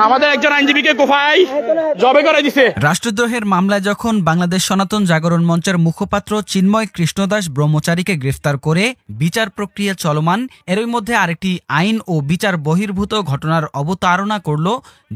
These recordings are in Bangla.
আমাদের একজন আইনজীবীকে কোফায় জবে করে দিছে। রাষ্ট্রদ্রোহের মামলায় যখন বাংলাদেশ সনাতন জাগরণ মঞ্চের মুখপাত্র চিন্ময় কৃষ্ণদাস ব্রহ্মচারীকে গ্রেফতার করে বিচার প্রক্রিয়া চলমান, এরই মধ্যে আরেকটি আইন ও বিচার বহির্ভূত ঘটনার অবতারণা করল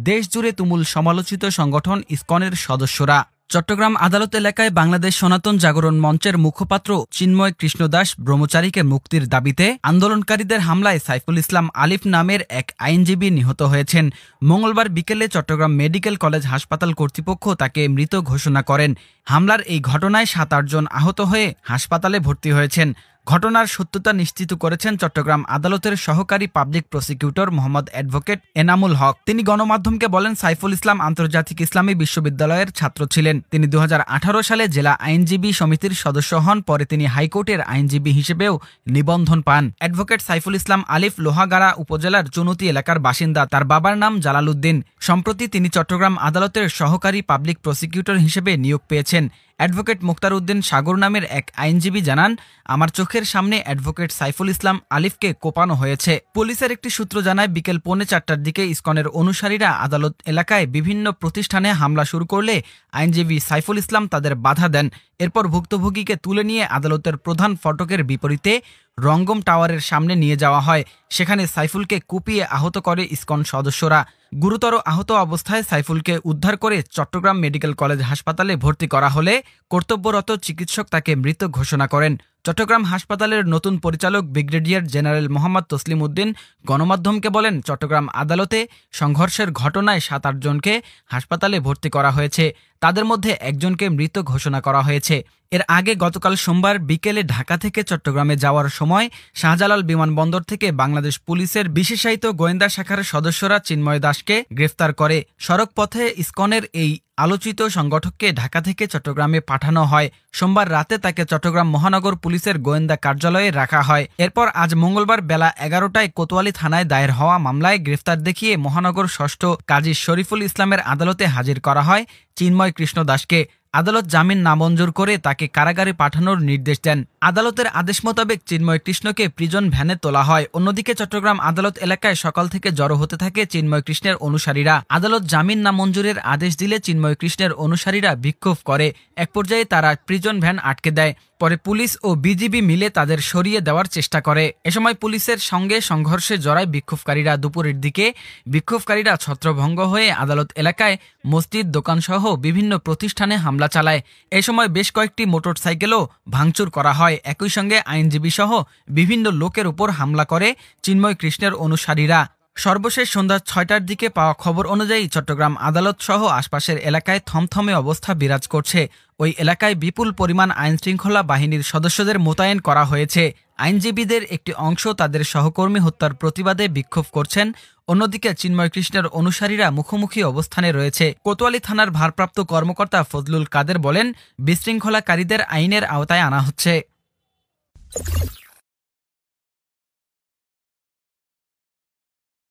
দেশজুড়ে তুমুল সমালোচিত সংগঠন ইসকনের সদস্যরা। চট্টগ্রাম আদালত এলাকায় বাংলাদেশ সনাতন জাগরণ মঞ্চের মুখপাত্র চিন্ময় কৃষ্ণদাস ব্রহ্মচারীকে মুক্তির দাবিতে আন্দোলনকারীদের হামলায় সাইফুল ইসলাম আলিফ নামের এক আইনজীবী নিহত হয়েছেন। মঙ্গলবার বিকেলে চট্টগ্রাম মেডিকেল কলেজ হাসপাতাল কর্তৃপক্ষ তাকে মৃত ঘোষণা করেন। হামলার এই ঘটনায় ৭-৮ জন আহত হয়ে হাসপাতালে ভর্তি হয়েছেন। ঘটনার সত্যতা নিশ্চিত করেছেন চট্টগ্রাম আদালতের সহকারী public prosecutor Mohammad advocate Enamul Haque. তিনি গণমাধ্যমকে বলেন, সাইফুল ইসলাম আন্তর্জাতিক ইসলামী বিশ্ববিদ্যালয়ের ছাত্র ছিলেন। তিনি ২০১৮ সালে জেলা আইনজীবী সমিতির সদস্য হন। পরে তিনি হাইকোর্টের আইনজীবী হিসেবেও নিবন্ধন পান। অ্যাডভোকেট সাইফুল ইসলাম আলিফ লোহাগাড়া উপজেলার চুনতি এলাকার বাসিন্দা। তার বাবার নাম জালাল উদ্দিন। সম্প্রতি তিনি চট্টগ্রাম আদালতের সহকারী পাবলিক প্রসিকিউটর হিসেবে নিয়োগ পেয়েছেন। অ্যাডভোকেট মুক্তার উদ্দিন সাগর নামের এক আইনজীবী জানান, আমার চোখের সামনে অ্যাডভোকেট সাইফুল ইসলাম আলিফকে কোপানো হয়েছে। পুলিশের একটি সূত্র জানায়, বিকেল 3:45টার দিকে ইসকনের অনুসারীরা আদালত এলাকায় বিভিন্ন প্রতিষ্ঠানে হামলা শুরু করলে আইনজীবী সাইফুল ইসলাম তাদের বাধা দেন। এরপর ভুক্তভোগীকে তুলে নিয়ে আদালতের প্রধান ফটকের বিপরীতে রঙ্গম টাওয়ারের সামনে নিয়ে যাওয়া হয়। সেখানে সাইফুলকে কুপিয়ে আহত করে ইসকন সদস্যরা। গুরুতর আহত অবস্থায় সাইফুলকে উদ্ধার করে চট্টগ্রাম মেডিকেল কলেজ হাসপাতালে ভর্তি করা হলে কর্তব্যরত চিকিৎসক তাকে মৃত ঘোষণা করেন। চট্টগ্রাম হাসপাতালের নতুন পরিচালক ব্রিগেডিয়ার জেনারেল মোহাম্মদ তসলিম উদ্দিন গণমাধ্যমকে বলেন, চট্টগ্রাম আদালতে সংঘর্ষের ঘটনায় ৭-৮ জনকে হাসপাতালে ভর্তি করা হয়েছে। তাদের মধ্যে একজনকে মৃত ঘোষণা করা হয়েছে। এর আগে গতকাল সোমবার বিকেলে ঢাকা থেকে চট্টগ্রামে যাওয়ার সময় শাহজালাল বিমানবন্দর থেকে বাংলাদেশ পুলিশের বিশেষায়িত গোয়েন্দা শাখার সদস্যরা চিন্ময় দাসকে গ্রেফতার করে। সড়ক পথে ইসকনের এই আলোচিত সংগঠককে ঢাকা থেকে চট্টগ্রামে পাঠানো হয়। সোমবার রাতে তাকে চট্টগ্রাম মহানগর পুলিশের গোয়েন্দা কার্যালয়ে রাখা হয়। এরপর আজ মঙ্গলবার বেলা 11টায় কোতোয়ালি থানায় দায়ের হওয়া মামলায় গ্রেফতার দেখিয়ে মহানগর ষষ্ঠ কাজী শরীফুল ইসলামের আদালতে হাজির করা হয় চিন্ময় কৃষ্ণ দাসকে। আদালত জামিন নামঞ্জুর করে তাকে কারাগারে পাঠানোর নির্দেশ দেন। আদালতের আদেশ মোতাবেক চিন্ময় কৃষ্ণকে প্রিজন ভ্যানে তোলা হয়। অন্যদিকে চট্টগ্রাম আদালত এলাকায় সকাল থেকে জড়ো হতে থাকে চিন্ময় কৃষ্ণের অনুসারীরা। আদালত জামিন নামঞ্জুরের আদেশ দিলে চিন্ময় কৃষ্ণের অনুসারীরা বিক্ষোভ করে। এক পর্যায়ে তারা প্রিজন ভ্যান আটকে দেয়। পরে পুলিশ ও বিজিবি মিলে তাদের সরিয়ে দেওয়ার চেষ্টা করে। এ সময় পুলিশের সঙ্গে সংঘর্ষে জড়ায় বিক্ষোভকারীরা। দুপুরের দিকে বিক্ষোভকারীরা ছত্রভঙ্গ হয়ে আদালত এলাকায় মসজিদ, দোকানসহ বিভিন্ন প্রতিষ্ঠানে হামলা চালায়। এ সময় বেশ কয়েকটি মোটরসাইকেলও ভাঙচুর করা হয়। একই সঙ্গে আইনজীবী সহ বিভিন্ন লোকের উপর হামলা করে চিন্ময় কৃষ্ণের অনুসারীরা। সর্বশেষ সন্ধ্যা 6টার দিকে পাওয়া খবর অনুযায়ী চট্টগ্রাম আদালত সহ আশপাশের এলাকায় থমথমে অবস্থা বিরাজ করছে। ওই এলাকায় বিপুল পরিমাণ আইনশৃঙ্খলা বাহিনীর সদস্যদের মোতায়েন করা হয়েছে। আইনজীবীদের একটি অংশ তাদের সহকর্মী হত্যার প্রতিবাদে বিক্ষোভ করছেন। অন্যদিকে চিন্ময় কৃষ্ণের অনুসারীরা মুখোমুখি অবস্থানে রয়েছে। কোতোয়ালি থানার ভারপ্রাপ্ত কর্মকর্তা ফজলুল কাদের বলেন, বিশৃঙ্খলাকারীদের আইনের আওতায় আনা হচ্ছে।